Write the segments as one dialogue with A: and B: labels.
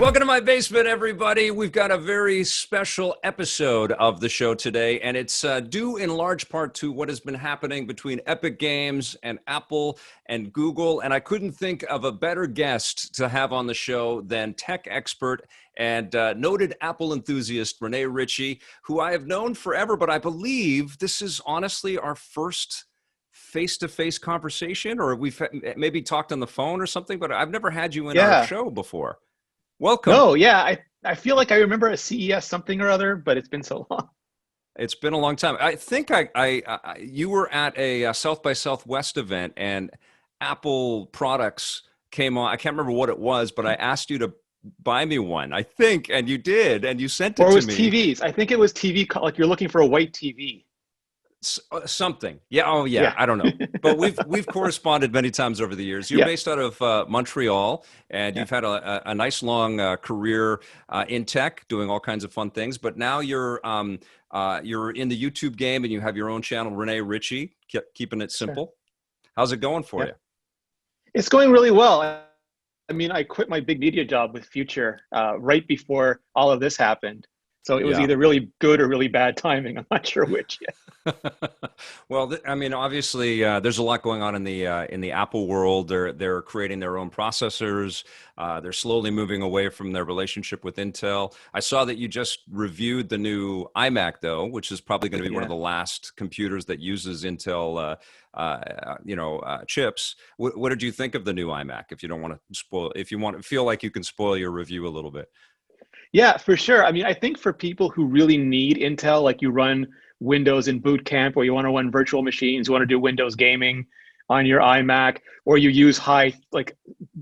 A: Welcome to my basement, everybody. We've got a very special episode of the show today, and it's due in large part to what has been happening between Epic Games and Apple and Google. And I couldn't think of a better guest to have on the show than tech expert and noted Apple enthusiast Rene Ritchie, who I have known forever, but I believe this is honestly our first face-to-face conversation, or we've maybe talked on the phone or something, but I've never had you in our show before. Welcome.
B: No, yeah, I feel like I remember a CES something or other, but it's been so long.
A: It's been a long time. I think you were at a South by Southwest event and Apple products came on. I can't remember what it was, but I asked you to buy me one, I think, and you did, and you sent it to me.
B: Or it was TVs. I think it was TV, like you're looking for a white TV.
A: Something. Yeah. Oh, yeah. I don't know. But we've corresponded many times over the years. You're based out of Montreal, and you've had a nice long career in tech, doing all kinds of fun things. But now you're in the YouTube game, and you have your own channel, Rene Ritchie, keeping it simple. How's it going for you?
B: It's going really well. I mean, I quit my big media job with Future right before all of this happened. So it was either really good or really bad timing. I'm not sure which yet.
A: Well, I mean, obviously, there's a lot going on in the Apple world. They're creating their own processors. They're slowly moving away from their relationship with Intel. I saw that you just reviewed the new Imac, though, which is probably going to be one of the last computers that uses Intel, chips. What did you think of the new Imac? If you don't want to spoil, if you feel like you can spoil your review a little bit.
B: Yeah, for sure. I mean, I think for people who really need Intel, like you run Windows in boot camp, or you want to run virtual machines, you want to do Windows gaming on your iMac, or you use high like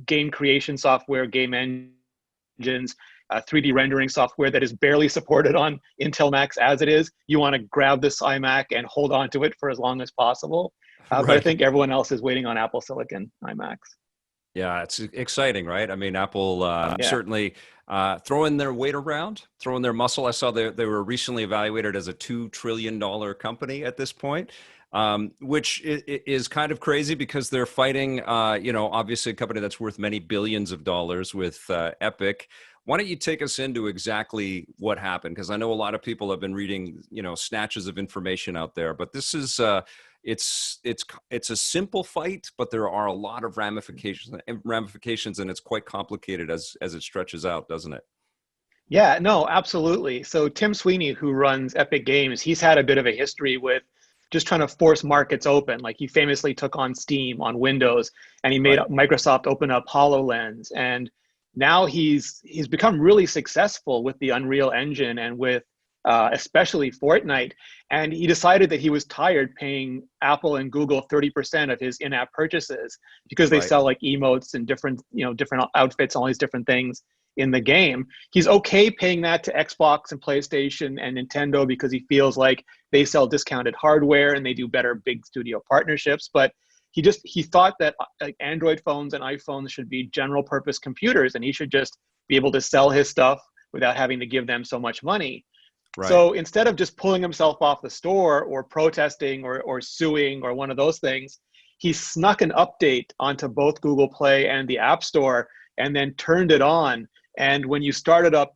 B: game creation software, game engines, 3D rendering software that is barely supported on Intel Macs as it is, you want to grab this iMac and hold on to it for as long as possible. But I think everyone else is waiting on Apple Silicon iMacs.
A: Yeah, it's exciting, right? I mean, Apple certainly throwing their weight around, throwing their muscle. I saw they were recently evaluated as a $2 trillion company at this point, which is kind of crazy because they're fighting, obviously a company that's worth many billions of dollars with Epic. Why don't you take us into exactly what happened? Because I know a lot of people have been reading, snatches of information out there, but this is it's a simple fight, but there are a lot of ramifications, and it's quite complicated as it stretches out, doesn't it?
B: Yeah, no, absolutely. So Tim Sweeney, who runs Epic Games, he's had a bit of a history with just trying to force markets open. Like he famously took on Steam on Windows, and he made Microsoft open up HoloLens. And now he's become really successful with the Unreal Engine and with especially Fortnite. And he decided that he was tired paying Apple and Google 30% of his in-app purchases because they sell like emotes and different outfits, all these different things in the game. He's okay paying that to Xbox and PlayStation and Nintendo because he feels like they sell discounted hardware and they do better big studio partnerships. But he thought that like Android phones and iPhones should be general purpose computers, and he should just be able to sell his stuff without having to give them so much money. Right. So instead of just pulling himself off the store or protesting or suing or one of those things, he snuck an update onto both Google Play and the App Store and then turned it on. And when you started up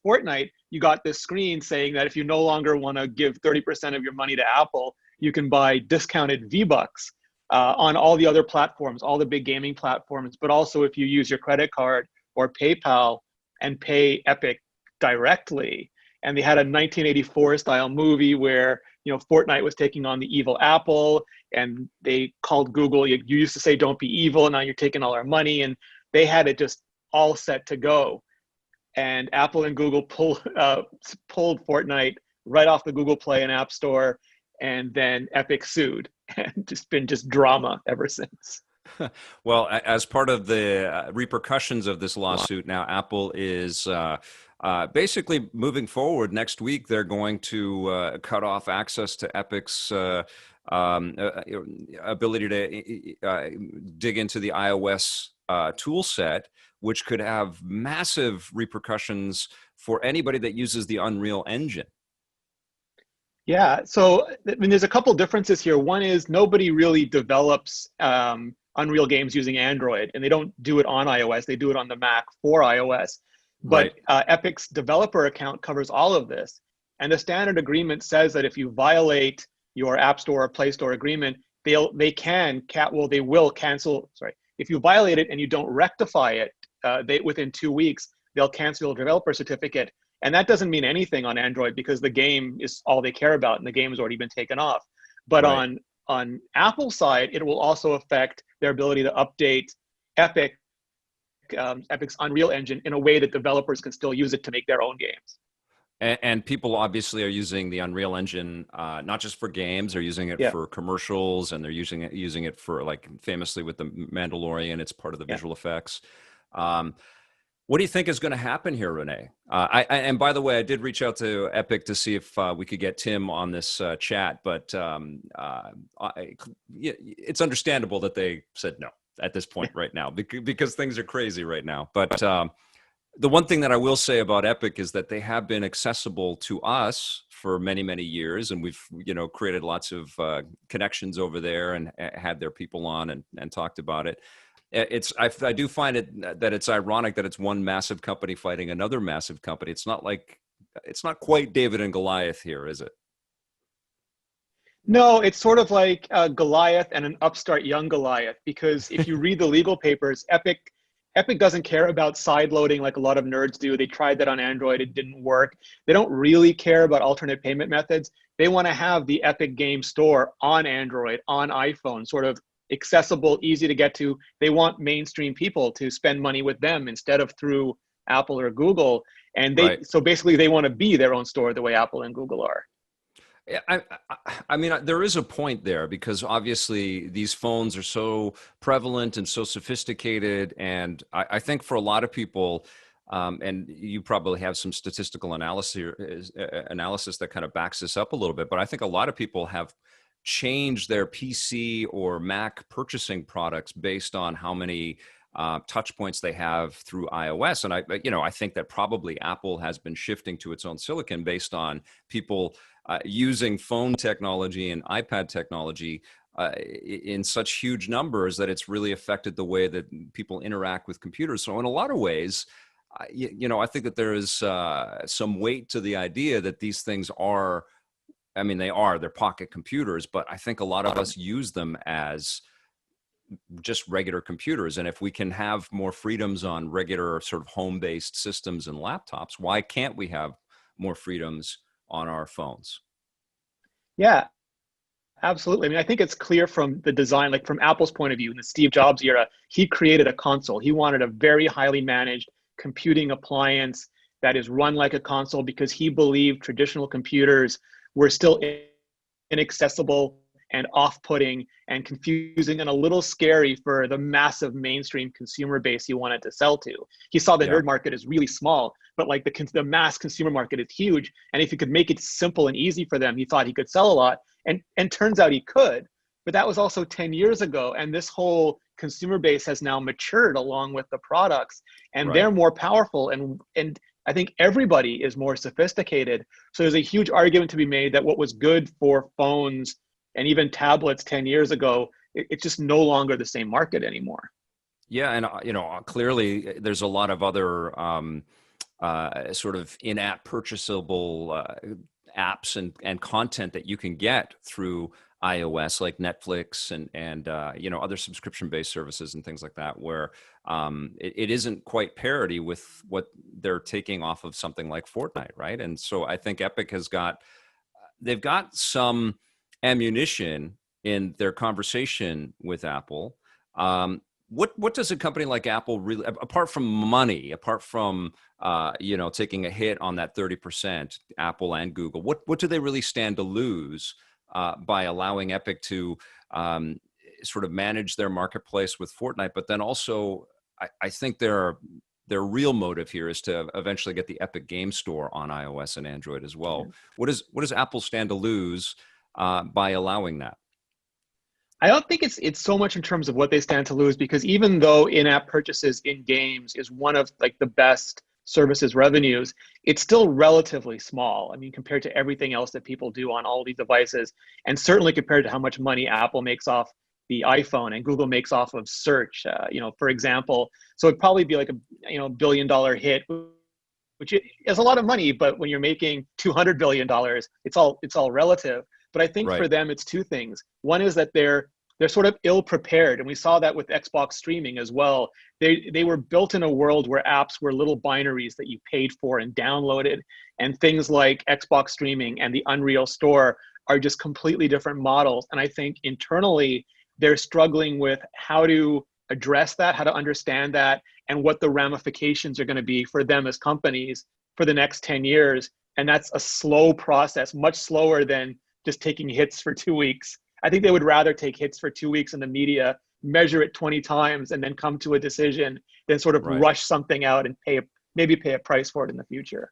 B: Fortnite, you got this screen saying that if you no longer want to give 30% of your money to Apple, you can buy discounted V-Bucks on all the other platforms, all the big gaming platforms, but also if you use your credit card or PayPal and pay Epic directly. And they had a 1984 style movie where, Fortnite was taking on the evil Apple, and they called Google, you used to say, don't be evil. Now you're taking all our money. And they had it just all set to go. And Apple and Google pulled Fortnite right off the Google Play and App Store. And then Epic sued, and just been drama ever since.
A: Well, as part of the repercussions of this lawsuit, now Apple is basically moving forward. Next week, they're going to cut off access to Epic's ability to dig into the iOS tool set, which could have massive repercussions for anybody that uses the Unreal Engine.
B: Yeah, so I mean, there's a couple differences here. One is nobody really develops Unreal games using Android, and they don't do it on iOS. They do it on the Mac for iOS. But Epic's developer account covers all of this. And the standard agreement says that if you violate your App Store or Play Store agreement, they will cancel. Sorry, if you violate it and you don't rectify it, within 2 weeks, they'll cancel your developer certificate. And that doesn't mean anything on Android because the game is all they care about and the game has already been taken off. But on Apple's side, it will also affect their ability to update Epic's Unreal Engine in a way that developers can still use it to make their own games.
A: And people obviously are using the Unreal Engine, not just for games, they're using it for commercials, and they're using it for, like, famously with the Mandalorian, it's part of the visual effects. What do you think is going to happen here, Rene? And by the way, I did reach out to Epic to see if we could get Tim on this chat, but it's understandable that they said no at this point right now because things are crazy right now. But the one thing that I will say about Epic is that they have been accessible to us for many, many years, and we've created lots of connections over there and had their people on and talked about it. I do find that it's ironic that it's one massive company fighting another massive company. It's not quite David and Goliath here, is it?
B: No, it's sort of like Goliath and an upstart young Goliath, because if you read the legal papers, Epic doesn't care about side loading like a lot of nerds do. They tried that on Android. It didn't work. They don't really care about alternate payment methods. They want to have the Epic Game Store on Android, on iPhone, sort of accessible, easy to get to. They want mainstream people to spend money with them instead of through Apple or Google. And so basically they want to be their own store the way Apple and Google are.
A: I mean, there is a point there because obviously these phones are so prevalent and so sophisticated. And I think for a lot of people, and you probably have some statistical analysis that kind of backs this up a little bit, but I think a lot of people have change their PC or Mac purchasing products based on how many touch points they have through iOS. And I think that probably Apple has been shifting to its own silicon based on people using phone technology and iPad technology in such huge numbers that it's really affected the way that people interact with computers. So in a lot of ways, I think that there is some weight to the idea that these things are, they're pocket computers, but I think a lot of us use them as just regular computers. And if we can have more freedoms on regular sort of home-based systems and laptops, why can't we have more freedoms on our phones?
B: Yeah, absolutely. I think it's clear from the design, like from Apple's point of view, in the Steve Jobs era, he created a console. He wanted a very highly managed computing appliance that is run like a console because he believed traditional computers were still inaccessible and off-putting and confusing and a little scary for the massive mainstream consumer base he wanted to sell to. He saw the nerd market as really small, but like the mass consumer market is huge. And if he could make it simple and easy for them, he thought he could sell a lot. And turns out he could. But that was also 10 years ago. And this whole consumer base has now matured along with the products. And they're more powerful. And I think everybody is more sophisticated. So there's a huge argument to be made that what was good for phones and even tablets 10 years ago, it's just no longer the same market anymore.
A: Yeah, and clearly there's a lot of other sort of in-app purchasable apps and content that you can get through iOS, like Netflix and other subscription-based services and things like that, where it isn't quite parity with what they're taking off of something like Fortnite, right? And so I think Epic they've got some ammunition in their conversation with Apple. What does a company like Apple really, apart from money, apart from taking a hit on that 30%, Apple and Google, what do they really stand to lose by allowing Epic to sort of manage their marketplace with Fortnite? But then also, I think their real motive here is to eventually get the Epic Game Store on iOS and Android as well. What does Apple stand to lose by allowing that?
B: I don't think it's so much in terms of what they stand to lose, because even though in-app purchases in games is one of like the best services revenues, it's still relatively small. I mean, compared to everything else that people do on all these devices, and certainly compared to how much money Apple makes off the iPhone and Google makes off of search, for example. So it'd probably be like a $1 billion hit is a lot of money, but when you're making $200 billion, it's all relative. But I think for them, it's two things. One is that they're sort of ill prepared. And we saw that with Xbox streaming as well. They were built in a world where apps were little binaries that you paid for and downloaded. And things like Xbox streaming and the Unreal Store are just completely different models. And I think internally, they're struggling with how to address that, how to understand that, and what the ramifications are going to be for them as companies for the next 10 years. And that's a slow process, much slower than just taking hits for 2 weeks. I think they would rather take hits for 2 weeks in the media, measure it 20 times, and then come to a decision than sort of rush something out and maybe pay a price for it in the future.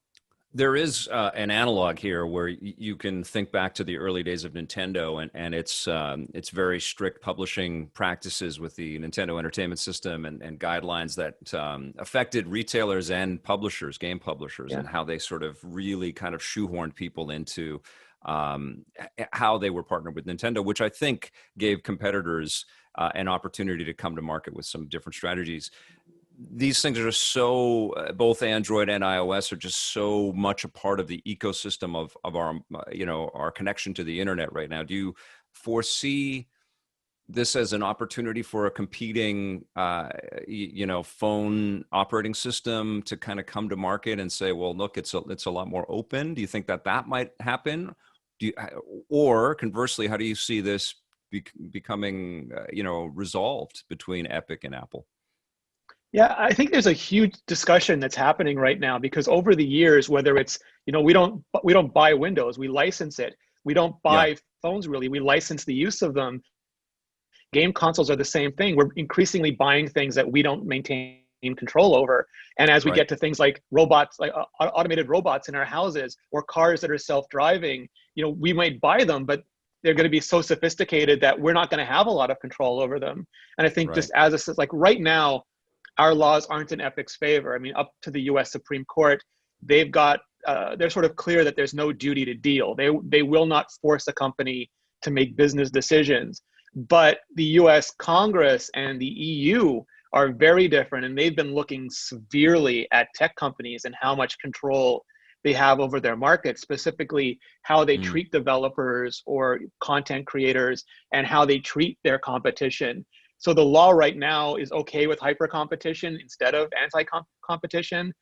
A: There is an analog here where you can think back to the early days of Nintendo and its very strict publishing practices with the Nintendo Entertainment System and guidelines that affected retailers and publishers, game publishers, and how they sort of really kind of shoehorned people into how they were partnered with Nintendo, which I think gave competitors an opportunity to come to market with some different strategies. These things are so, both Android and iOS are just so much a part of the ecosystem of our, our connection to the internet right now. Do you foresee this as an opportunity for a competing, phone operating system to kind of come to market and say, well, look, it's a lot more open? Do you think that might happen? Or conversely, how do you see this becoming, resolved between Epic and Apple?
B: Yeah, I think there's a huge discussion that's happening right now because over the years, whether it's, we don't buy Windows, we license it. We don't buy phones really, we license the use of them. Game consoles are the same thing. We're increasingly buying things that we don't maintain control over. And as we get to things like robots, like automated robots in our houses or cars that are self-driving, we might buy them, but they're going to be so sophisticated that we're not going to have a lot of control over them. And I think just as like right now, our laws aren't in Epic's favor. I mean, up to the US Supreme Court, they've got, they're sort of clear that there's no duty to deal. They will not force a company to make business decisions. But the US Congress and the EU are very different, and they've been looking severely at tech companies and how much control they have over their market, specifically how they treat developers or content creators and how they treat their competition. So the law right now is okay with hyper competition instead of anti-competition,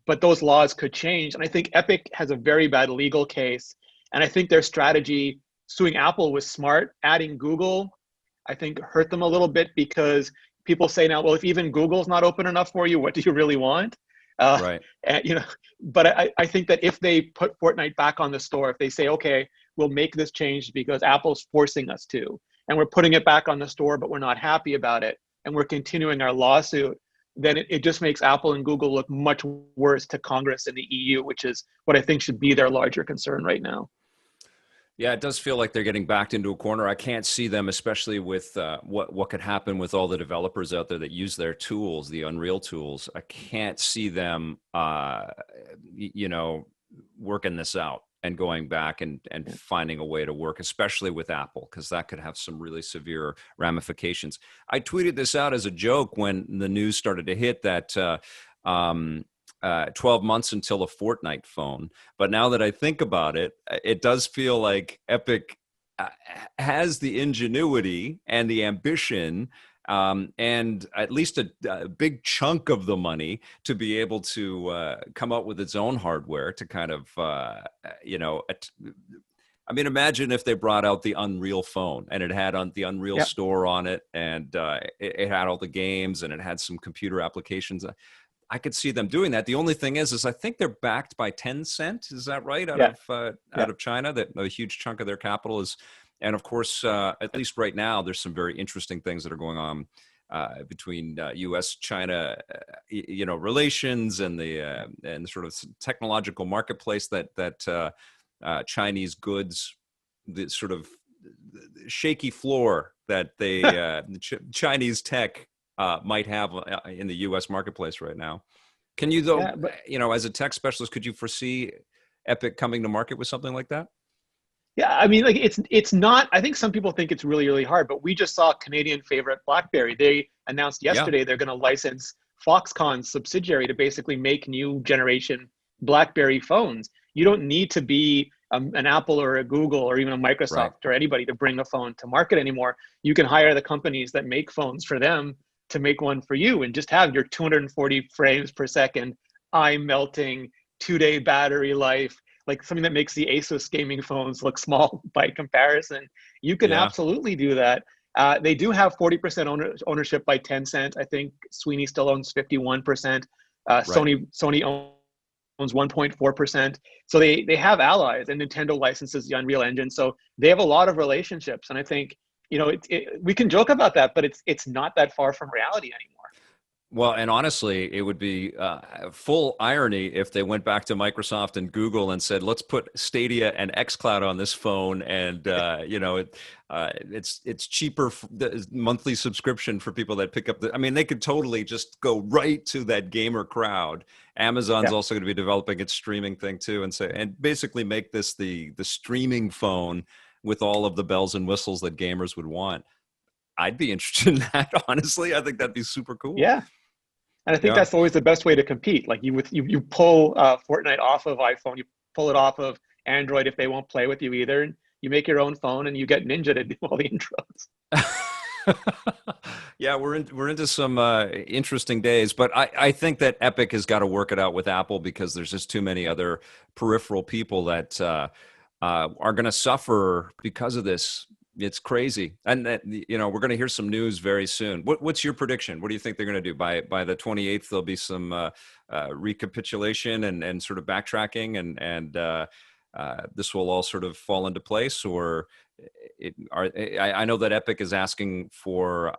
B: but those laws could change. And I think Epic has a very bad legal case. And I think their strategy, suing Apple, was smart. Adding Google, I think, hurt them a little bit because people say now, well, if even Google's not open enough for you, what do you really want? And, but I think that if they put Fortnite back on the store, if they say, okay, we'll make this change because Apple's forcing us to, and we're putting it back on the store, but we're not happy about it, and we're continuing our lawsuit, then it just makes Apple and Google look much worse to Congress and the EU, which is what I think should be their larger concern right now.
A: Yeah, it does feel like they're getting backed into a corner. I can't see them, especially with what could happen with all the developers out there that use their tools, the Unreal tools. I can't see them, working this out and going back and finding a way to work, especially with Apple, because that could have some really severe ramifications. I tweeted this out as a joke when the news started to hit that 12 months until a Fortnite phone. But now that I think about it, it does feel like Epic has the ingenuity and the ambition and at least a big chunk of the money to be able to come up with its own hardware to kind of, I mean, imagine if they brought out the Unreal phone and it had the Unreal Store on it, and it had all the games and it had some computer applications. I could see them doing that. The only thing is I think they're backed by Tencent. Is that right? Out of China, that a huge chunk of their capital is. And of course, at least right now, there's some very interesting things that are going on between U.S.-China, relations and the sort of technological marketplace that Chinese goods, the sort of shaky floor that Chinese tech might have in the U.S. marketplace right now. Can you, though, as a tech specialist, could you foresee Epic coming to market with something like that?
B: Yeah, I mean, like it's not. I think some people think it's really, really hard, but we just saw Canadian favorite BlackBerry. They announced yesterday they're going to license Foxconn's subsidiary to basically make new generation BlackBerry phones. You don't need to be an Apple or a Google or even a
A: Right.
B: Microsoft or anybody to bring a phone to market anymore. You can hire the companies that make phones for them to make one for you and just have your 240 frames per second, eye melting, 2-day battery life, like something that makes the Asus gaming phones look small by comparison. You can
A: Yeah.
B: absolutely do that. They do have 40% ownership by Tencent. I think Sweeney still owns 51%.
A: Right.
B: Sony owns 1.4%. So they have allies, and Nintendo licenses the Unreal Engine. So they have a lot of relationships. And I think, we can joke about that, but it's not that far from reality anymore.
A: Well, and honestly, it would be full irony if they went back to Microsoft and Google and said, "Let's put Stadia and XCloud on this phone," and it's cheaper the monthly subscription for people that pick up the. I mean, they could totally just go right to that gamer crowd. Amazon's
B: Yeah.
A: also going to be developing its streaming thing too, and basically make this the streaming phone with all of the bells and whistles that gamers would want. I'd be interested in that, honestly. I think that'd be super cool.
B: Yeah. And I think
A: Yeah.
B: that's always the best way to compete. Like you pull Fortnite off of iPhone, you pull it off of Android if they won't play with you either. And you make your own phone and you get Ninja to do all the intros.
A: Yeah, we're into some interesting days, but I think that Epic has got to work it out with Apple because there's just too many other peripheral people that are going to suffer because of this. It's crazy, and that, we're going to hear some news very soon. What's your prediction? What do you think they're going to do by the 28th? There'll be some recapitulation and sort of backtracking, and this will all sort of fall into place, or I know that Epic is asking for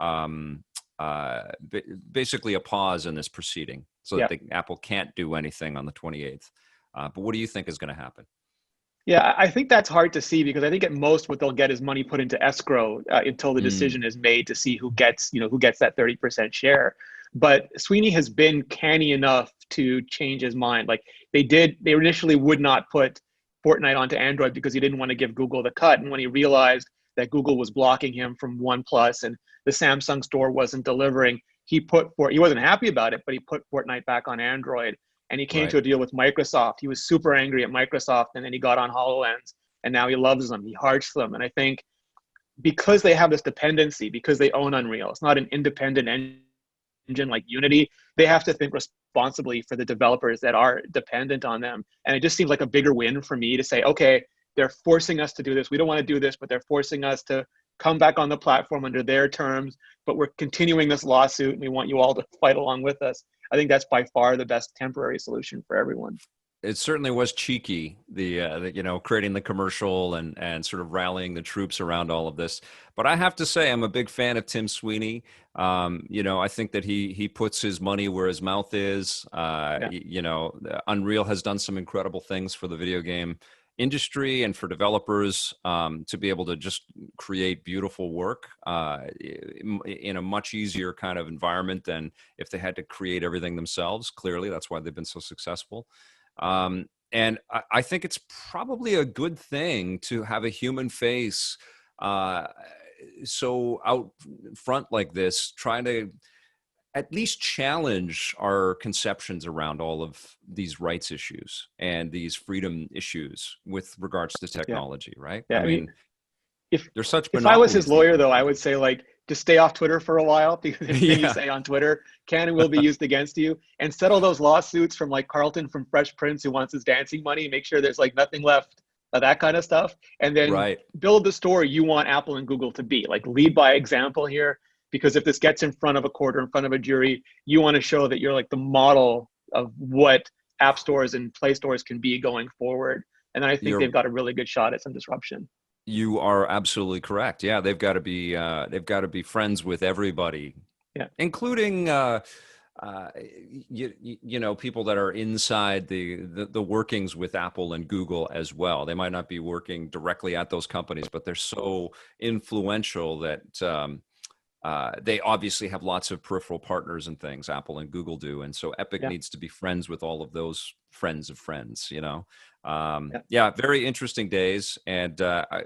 A: basically a pause in this proceeding so
B: Yeah.
A: that Apple can't do anything on the 28th. But what do you think is going to happen?
B: Yeah, I think that's hard to see because I think at most what they'll get is money put into escrow until the
A: Mm,
B: decision is made to see who gets, who gets that 30% share. But Sweeney has been canny enough to change his mind. Like they initially would not put Fortnite onto Android because he didn't want to give Google the cut. And when he realized that Google was blocking him from OnePlus and the Samsung store wasn't delivering, he wasn't happy about it, but he put Fortnite back on Android and he came
A: right.
B: to a deal with Microsoft. He was super angry at Microsoft, and then he got on HoloLens, and now he loves them. He hearts them, and I think because they have this dependency, because they own Unreal, it's not an independent engine like Unity. They have to think responsibly for the developers that are dependent on them, and it just seems like a bigger win for me to say, okay, they're forcing us to do this. We don't want to do this, but they're forcing us to come back on the platform under their terms. But we're continuing this lawsuit, and we want you all to fight along with us. I think that's by far the best temporary solution for everyone.
A: It certainly was cheeky, creating the commercial and sort of rallying the troops around all of this. But I have to say, I'm a big fan of Tim Sweeney. I think that he puts his money where his mouth is.
B: Yeah.
A: Unreal has done some incredible things for the video game industry and for developers to be able to just create beautiful work in a much easier kind of environment than if they had to create everything themselves. Clearly, that's why they've been so successful. And I think it's probably a good thing to have a human face so out front like this, trying to at least challenge our conceptions around all of these rights issues and these freedom issues with regards to
B: Yeah.
A: technology, right?
B: Yeah.
A: I
B: I mean,
A: mean,
B: if
A: they're such
B: if I was his
A: monopolies these
B: lawyer, though, I
A: days.
B: would say like just stay off Twitter for a while because anything you
A: Yeah,
B: say on Twitter can and will be used against you, and settle those lawsuits from like Carlton from Fresh Prince who wants his dancing money. Make sure there's like nothing left of that kind of stuff, and then
A: right.
B: build the story you want Apple and Google to be. Like lead by example here, because if this gets in front of a court or in front of a jury, you want to show that you're like the model of what app stores and play stores can be going forward. And then I think
A: You're
B: they've got a really good shot at some disruption.
A: You are absolutely correct. Yeah, they've got to be friends with everybody,
B: Yeah.
A: including people that are inside the workings with Apple and Google as well. They might not be working directly at those companies, but they're so influential that they obviously have lots of peripheral partners and things. Apple and Google do, and so Epic
B: Yeah.
A: needs to be friends with all of those friends of friends.
B: Yeah.
A: Yeah, very interesting days. And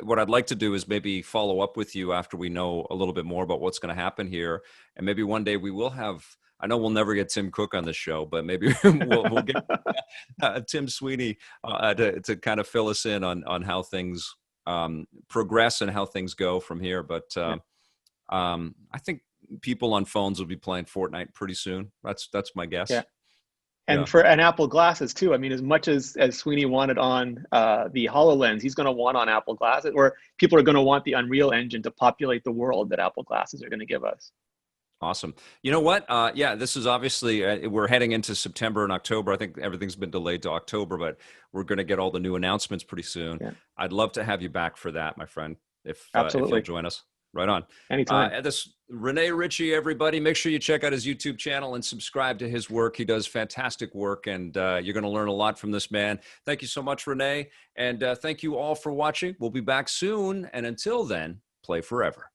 A: what I'd like to do is maybe follow up with you after we know a little bit more about what's going to happen here, and maybe one day we will have I know we'll never get Tim Cook on the show, but maybe we'll get Tim Sweeney to kind of fill us in on how things progress and how things go from here. But I think people on phones will be playing Fortnite pretty soon. That's my guess.
B: Yeah. And for an Apple glasses too. I mean, as much as Sweeney wanted on the HoloLens, he's going to want on Apple glasses, or people are going to want the Unreal Engine to populate the world that Apple glasses are going to give us.
A: Awesome. You know what? Yeah, this is obviously, we're heading into September and October. I think everything's been delayed to October, but we're going to get all the new announcements pretty soon. Yeah. I'd love to have you back for that, my friend, if you'll join us. Right on.
B: Anytime.
A: This Rene Ritchie, everybody. Make sure you check out his YouTube channel and subscribe to his work. He does fantastic work, and you're going to learn a lot from this man. Thank you so much, Rene. And thank you all for watching. We'll be back soon. And until then, play forever.